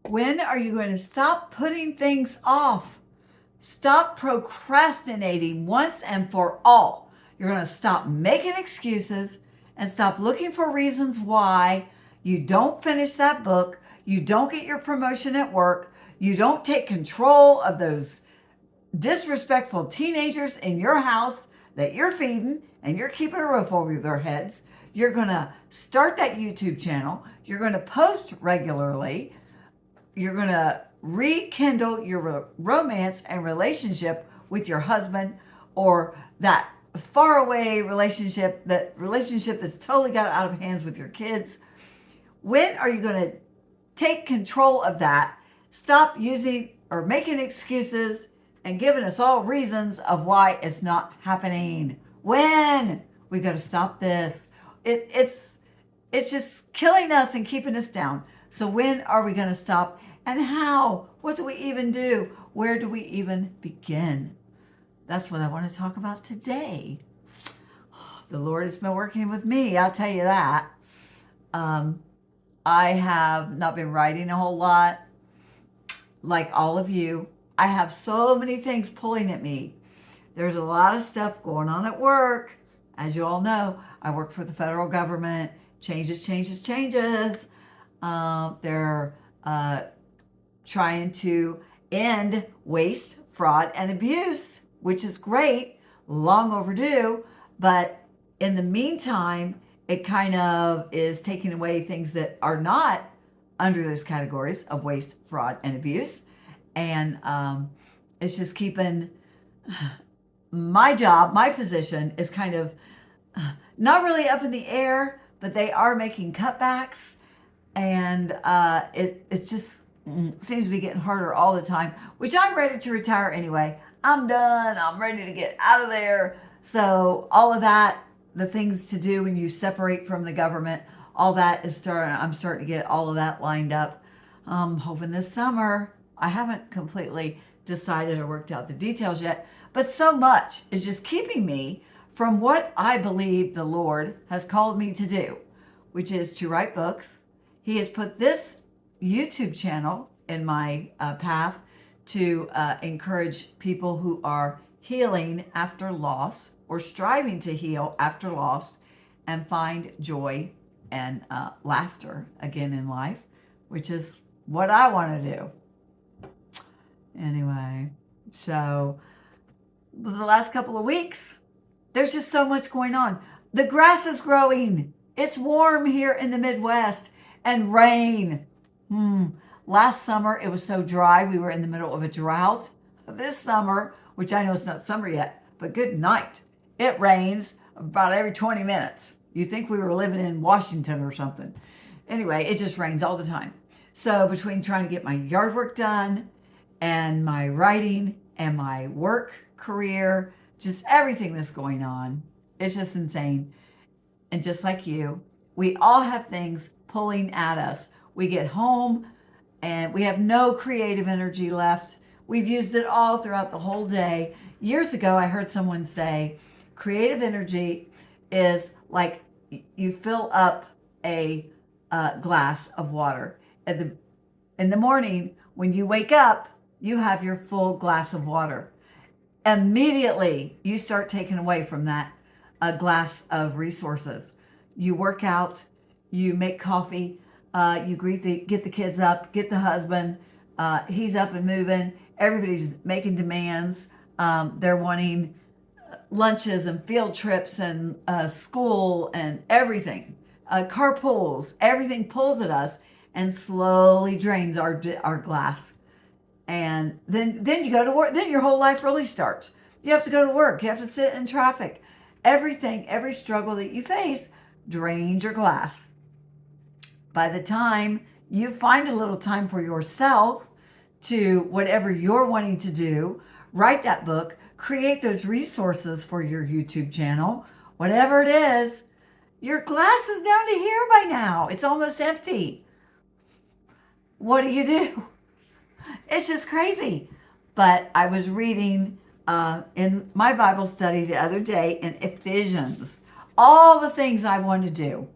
When are you going to stop putting things off? Stop procrastinating once and for all. You're going to stop making excuses and stop looking for reasons why you don't finish that book, you don't get your promotion at work, you don't take control of those disrespectful teenagers in your house that you're feeding and you're keeping a roof over their heads. You're going to start that YouTube channel. You're going to post regularly. You're going to rekindle your romance and relationship with your husband, or that faraway relationship, that relationship that's totally got out of hands with your kids. When are you going to take control of that? Stop using or making excuses and giving us all reasons of why it's not happening. When? We got to stop this. It's just killing us and keeping us down. So when are we going to stop? And how? What do we even do? Where do we even begin? That's what I want to talk about today. The Lord has been working with me, I'll tell you that. I have not been writing a whole lot, like all of you. I have so many things pulling at me. There's a lot of stuff going on at work. As you all know, I work for the federal government. Changes. They're trying to end waste, fraud, and abuse, which is great, long overdue. But in the meantime, it kind of is taking away things that are not under those categories of waste, fraud, and abuse. And it's just keeping my job, my position is kind of not really up in the air, but they are making cutbacks. And it just seems to be getting harder all the time, which I'm ready to retire anyway. I'm done. I'm ready to get out of there. So all of that, the things to do when you separate from the government, all that is I'm starting to get all of that lined up. I'm hoping this summer. I haven't completely decided or worked out the details yet, but so much is just keeping me from what I believe the Lord has called me to do, which is to write books. He has put this YouTube channel in my path to encourage people who are healing after loss or striving to heal after loss and find joy and laughter again in life, which is what I want to do. Anyway, so the last couple of weeks, there's just so much going on. The grass is growing. It's warm here in the Midwest, and rain. Last summer, it was so dry. We were in the middle of a drought. This summer, which I know it's not summer yet, but good night. It rains about every 20 minutes. You think we were living in Washington or something. Anyway, it just rains all the time. So between trying to get my yard work done and my writing and my work career, just everything that's going on, it's just insane. And just like you, we all have things pulling at us. We get home and we have no creative energy left. We've used it all throughout the whole day. Years ago, I heard someone say, creative energy is like you fill up a glass of water. In the morning, when you wake up, you have your full glass of water. Immediately, you start taking away from that glass of resources. You work out, you make coffee, you get the kids up, get the husband, he's up and moving. Everybody's making demands. They're wanting lunches and field trips and school and everything. Carpools, everything pulls at us and slowly drains our glass. And then you go to work. Then your whole life really starts. You have to go to work. You have to sit in traffic. Every struggle that you face drains your glass. By the time you find a little time for yourself to whatever you're wanting to do, write that book, create those resources for your YouTube channel, whatever it is, your glass is down to here by now. It's almost empty. What do? It's just crazy. But I was reading in my Bible study the other day in Ephesians, all the things I want to do.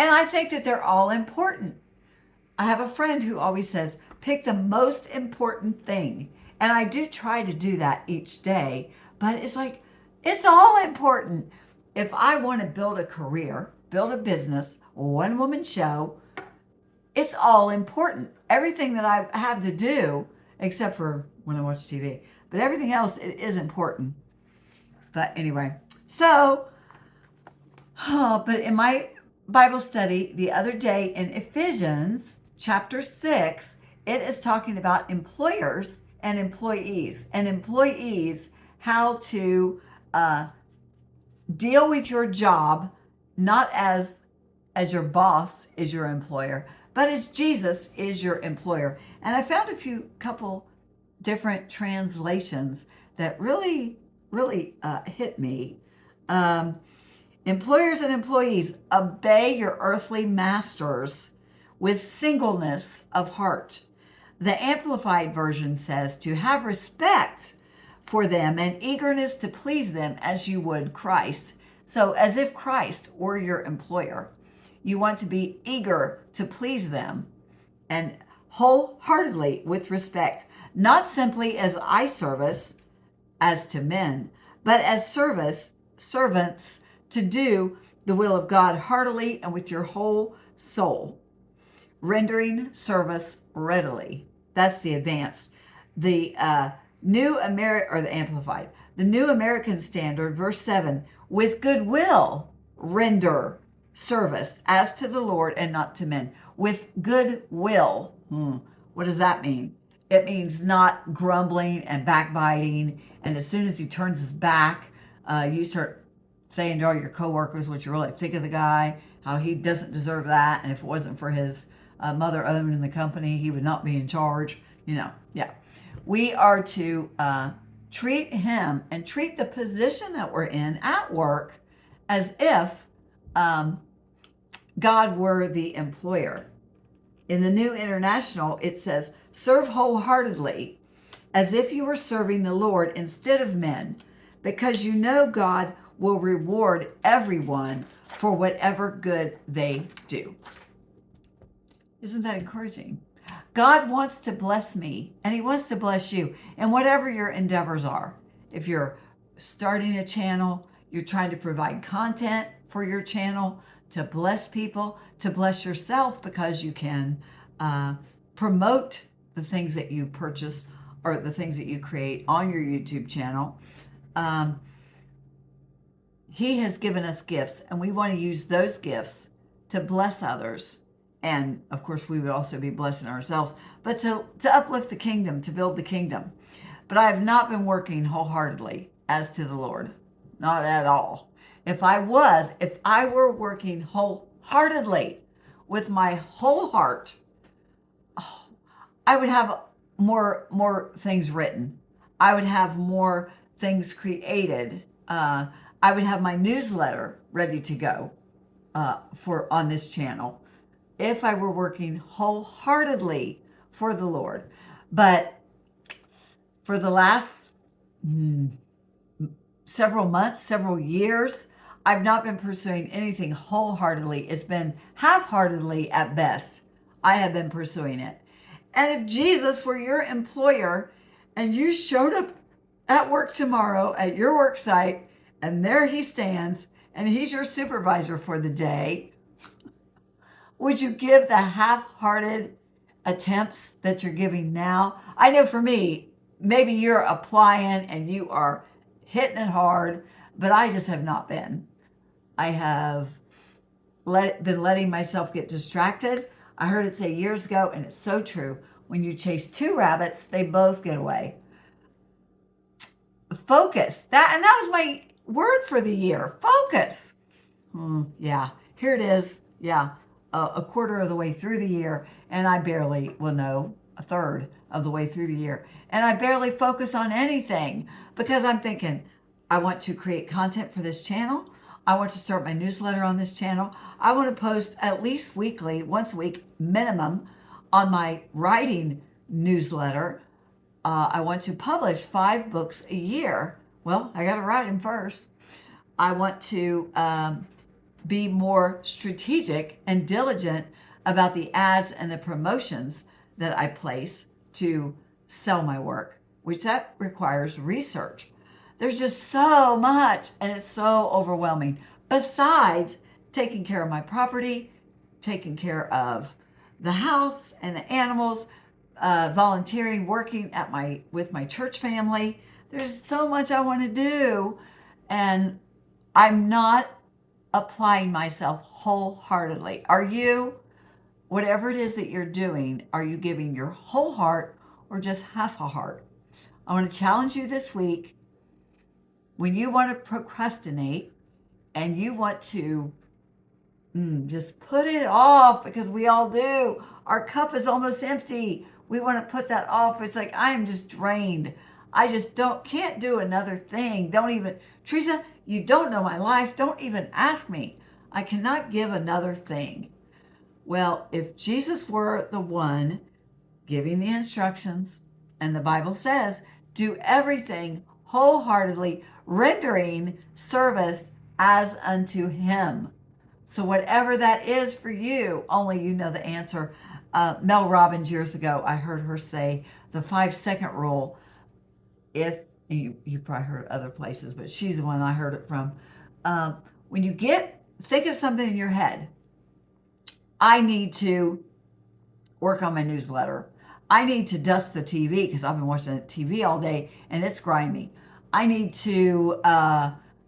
And I think that they're all important. I have a friend who always says, pick the most important thing. And I do try to do that each day, but it's like, it's all important. If I want to build a career, build a business, one woman show, it's all important. Everything that I have to do, except for when I watch TV, but everything else it is important. But anyway, so, but in my Bible study the other day in Ephesians chapter 6, it is talking about employers and employees, how to deal with your job, not as your boss is your employer, but as Jesus is your employer. And I found a couple different translations that really hit me. Employers and employees, obey your earthly masters with singleness of heart. The Amplified Version says to have respect for them and eagerness to please them as you would Christ. So as if Christ were your employer. You want to be eager to please them and wholeheartedly with respect, not simply as eye service as to men, but as servants to do the will of God heartily and with your whole soul, rendering service readily. That's the advanced. The New Amplified. The New American Standard, verse 7, with goodwill render service as to the Lord and not to men. With goodwill. What does that mean? It means not grumbling and backbiting. And as soon as he turns his back, you start saying to all your coworkers what you really think of the guy, how he doesn't deserve that. And if it wasn't for his mother owning the company, he would not be in charge. Yeah. We are to treat him and treat the position that we're in at work as if God were the employer. In the New International, it says, serve wholeheartedly as if you were serving the Lord instead of men, because you know God will reward everyone for whatever good they do. Isn't that encouraging? God wants to bless me, and he wants to bless you in whatever your endeavors are. If you're starting a channel, you're trying to provide content for your channel to bless people, to bless yourself, because you can promote the things that you purchase or the things that you create on your YouTube channel. He has given us gifts, and we want to use those gifts to bless others. And of course, we would also be blessing ourselves, but to uplift the kingdom, to build the kingdom. But I have not been working wholeheartedly as to the Lord, not at all. If I were working wholeheartedly with my whole heart, I would have more things written. I would have more things created. I would have my newsletter ready to go on this channel if I were working wholeheartedly for the Lord. But for the last several months, several years, I've not been pursuing anything wholeheartedly. It's been half-heartedly at best. I have been pursuing it. And if Jesus were your employer and you showed up at work tomorrow at your work site and there he stands and he's your supervisor for the day, would you give the half-hearted attempts that you're giving now? I know for me, maybe you're applying and you are hitting it hard, but I just have not been. I have been letting myself get distracted. I heard it say years ago, and it's so true. When you chase two rabbits, they both get away. Focus. That was my word for the year. Focus. Yeah, here it is. Yeah, a quarter of the way through the year, and I barely, a third of the way through the year. And I barely focus on anything because I'm thinking, I want to create content for this channel. I want to start my newsletter on this channel. I want to post at least weekly, once a week minimum, on my writing newsletter. I want to publish 5 books a year. Well, I got to write them first. I want to be more strategic and diligent about the ads and the promotions that I place to sell my work, which that requires research. There's just so much, and it's so overwhelming. Besides taking care of my property, taking care of the house and the animals, volunteering, working at with my church family. There's so much I want to do, and I'm not applying myself wholeheartedly. Are you? Whatever it is that you're doing, are you giving your whole heart or just half a heart? I want to challenge you this week. When you want to procrastinate and you want to just put it off, because we all do. Our cup is almost empty. We want to put that off. It's like, I am just drained. I just can't do another thing. Don't even, Teresa, you don't know my life. Don't even ask me. I cannot give another thing. Well, if Jesus were the one giving the instructions, and the Bible says, do everything wholeheartedly, rendering service as unto him. So whatever that is for you, only you know the answer. Mel Robbins, years ago, I heard her say the 5-second rule. If you probably heard it other places, but she's the one I heard it from. When you think of something in your head, I need to work on my newsletter. I need to dust the TV because I've been watching the TV all day and it's grimy. I need to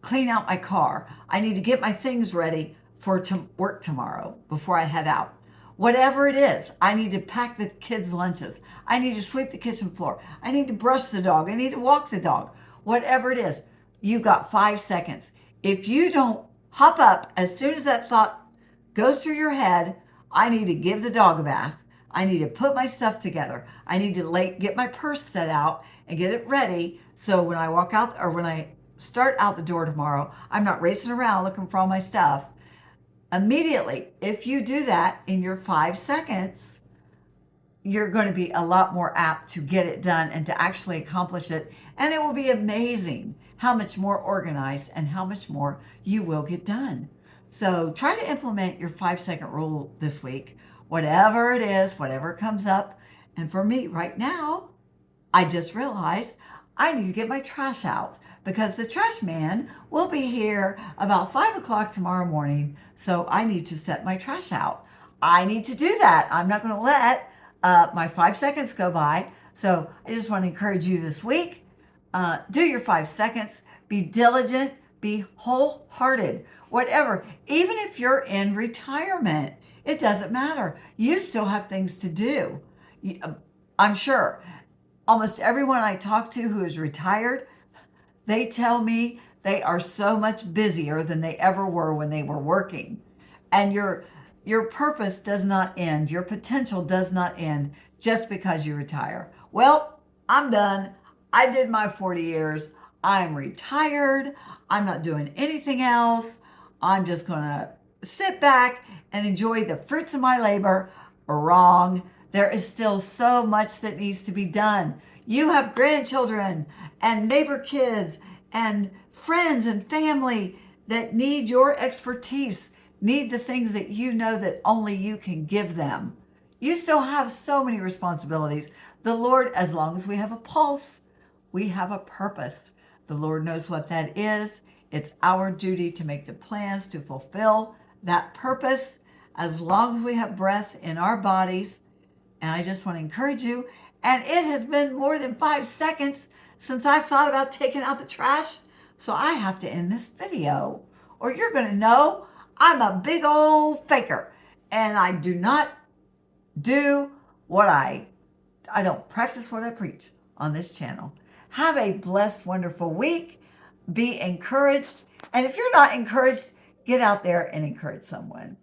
clean out my car. I need to get my things ready for work tomorrow before I head out. Whatever it is, I need to pack the kids' lunches. I need to sweep the kitchen floor. I need to brush the dog. I need to walk the dog. Whatever it is, you've got 5 seconds. If you don't hop up as soon as that thought goes through your head, I need to give the dog a bath. I need to put my stuff together. I need to get my purse set out and get it ready. So when I walk out, or when I start out the door tomorrow, I'm not racing around looking for all my stuff. Immediately, if you do that in your 5 seconds, you're going to be a lot more apt to get it done and to actually accomplish it. And it will be amazing how much more organized and how much more you will get done. So try to implement your 5-second rule this week, whatever it is, whatever comes up. And for me right now, I just realized I need to get my trash out because the trash man will be here about 5 o'clock tomorrow morning. So I need to set my trash out. I need to do that. I'm not going to let my 5 seconds go by. So I just want to encourage you this week, do your 5 seconds, be diligent, be wholehearted, whatever. Even if you're in retirement, it doesn't matter. You still have things to do. I'm sure almost everyone I talk to who is retired, they tell me they are so much busier than they ever were when they were working. And your purpose does not end. Your potential does not end just because you retire. Well, I'm done. I did my 40 years. I'm retired. I'm not doing anything else. I'm just going to sit back and enjoy the fruits of my labor. Wrong. There is still so much that needs to be done. You have grandchildren and neighbor kids and friends and family that need your expertise, need the things that you know that only you can give them. You still have so many responsibilities. The Lord, as long as we have a pulse, we have a purpose. The Lord knows what that is. It's our duty to make the plans to fulfill that purpose as long as we have breath in our bodies. And I just want to encourage you. And it has been more than 5 seconds since I thought about taking out the trash. So I have to end this video, or you're going to know I'm a big old faker. And I do not do what I don't practice what I preach on this channel. Have a blessed, wonderful week. Be encouraged. And if you're not encouraged, get out there and encourage someone.